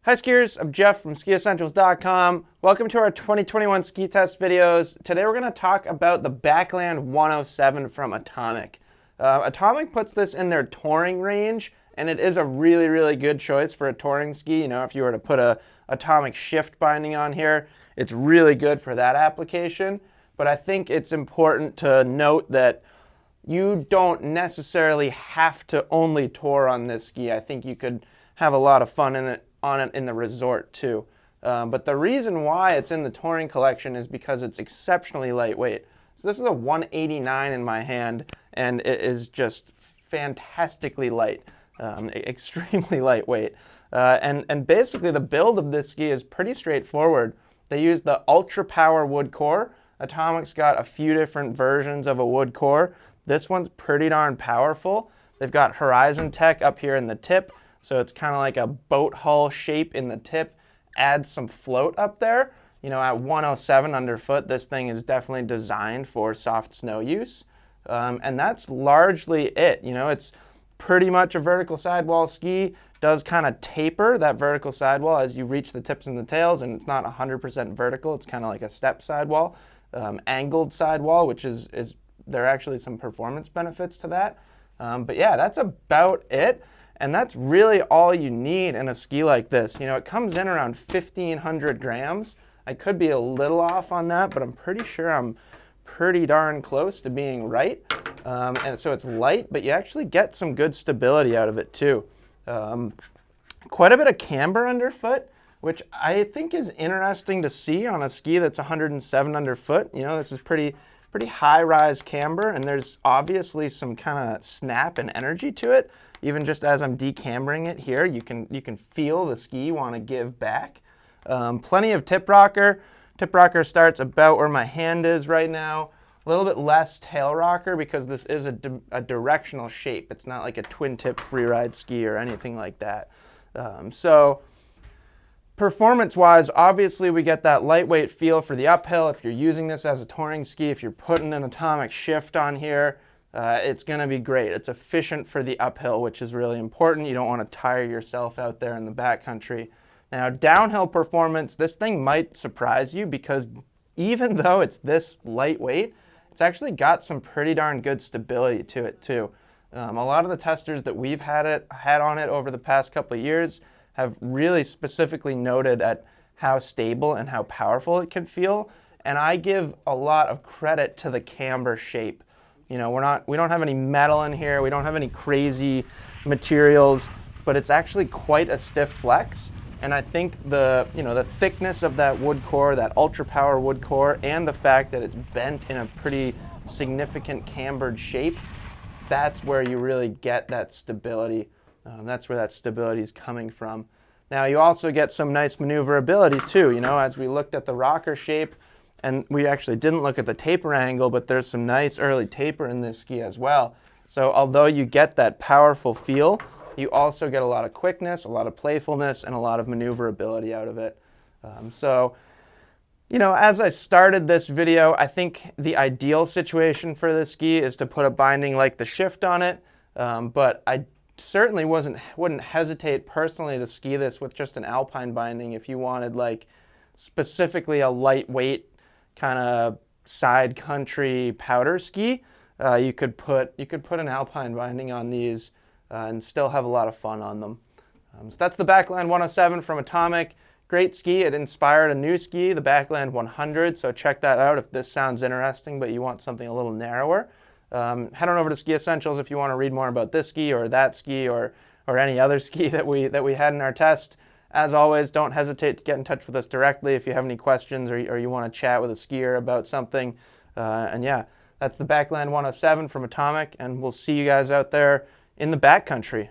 Hi skiers, I'm Jeff from skiessentials.com. Welcome to our 2021 ski test videos. Today we're going to talk about the Backland 107 from Atomic. Atomic puts this in their touring range, and it is a really good choice for a touring ski. You know, if you were to put a Atomic shift binding on here, it's really good for that application. But I think it's important to note that you don't necessarily have to only tour on this ski. I think you could have a lot of fun on it in the resort too. But the reason why it's in the touring collection is because it's exceptionally lightweight. So this is a 189 in my hand, and it is just fantastically light, extremely lightweight. And basically the build of this ski is pretty straightforward. They use the Ultra Power wood core. Atomic's got a few different versions of a wood core. This one's pretty darn powerful. They've got Horizon Tech up here in the tip, so it's kind of like a boat hull shape in the tip. Adds some float up there. You know, at 107 underfoot, this thing is definitely designed for soft snow use. And that's largely it. You know, it's pretty much a vertical sidewall ski. Does kind of taper that vertical sidewall as you reach the tips and the tails, and it's not 100% vertical. It's kind of like a step sidewall, angled sidewall, which is there are actually some performance benefits to that. But yeah, that's about it. And that's really all you need in a ski like this. You know, it comes in around 1,500 grams. I could be a little off on that, but I'm pretty sure I'm pretty darn close to being right. And so it's light, but you actually get some good stability out of it too. Quite a bit of camber underfoot, which I think is interesting to see on a ski that's 107 underfoot. You know, this is pretty high-rise camber, and there's obviously some kind of snap and energy to it. Even just as I'm decambering it here, you can feel the ski want to give back. Plenty of tip rocker. Tip rocker starts about where my hand is right now. A little bit less tail rocker because this is a directional shape. It's not like a twin tip freeride ski or anything like that. So performance-wise, obviously we get that lightweight feel for the uphill. If you're using this as a touring ski, if you're putting an Atomic shift on here, it's going to be great. It's efficient for the uphill, which is really important. You don't want to tire yourself out there in the backcountry. Now, downhill performance, this thing might surprise you because even though it's this lightweight, it's actually got some pretty darn good stability to it too. A lot of the testers that we've had on it over the past couple of years have really specifically noted at how stable and how powerful it can feel. And I give a lot of credit to the camber shape. You know, we don't have any metal in here, we don't have any crazy materials, but it's actually quite a stiff flex. And I think the thickness of that wood core, that Ultra Power wood core, and the fact that it's bent in a pretty significant cambered shape, that's where you really get that stability. That's where that stability is coming from. Now you also get some nice maneuverability too. You know, as we looked at the rocker shape, and we actually didn't look at the taper angle, but there's some nice early taper in this ski as well. So although you get that powerful feel, you also get a lot of quickness, a lot of playfulness, and a lot of maneuverability out of it. So, you know, as I started this video, I think the ideal situation for this ski is to put a binding like the shift on it, but I certainly wouldn't hesitate personally to ski this with just an alpine binding if you wanted like specifically a lightweight kind of side country powder ski. You could put an alpine binding on these and still have a lot of fun on them. So that's the Backland 107 from Atomic. Great ski. It inspired a new ski, the Backland 100, so check that out if this sounds interesting but you want something a little narrower. Head on over to Ski Essentials if you want to read more about this ski or that ski or any other ski that we had in our test. As always, don't hesitate to get in touch with us directly if you have any questions or you want to chat with a skier about something. And yeah, that's the Backland 107 from Atomic, and we'll see you guys out there in the backcountry.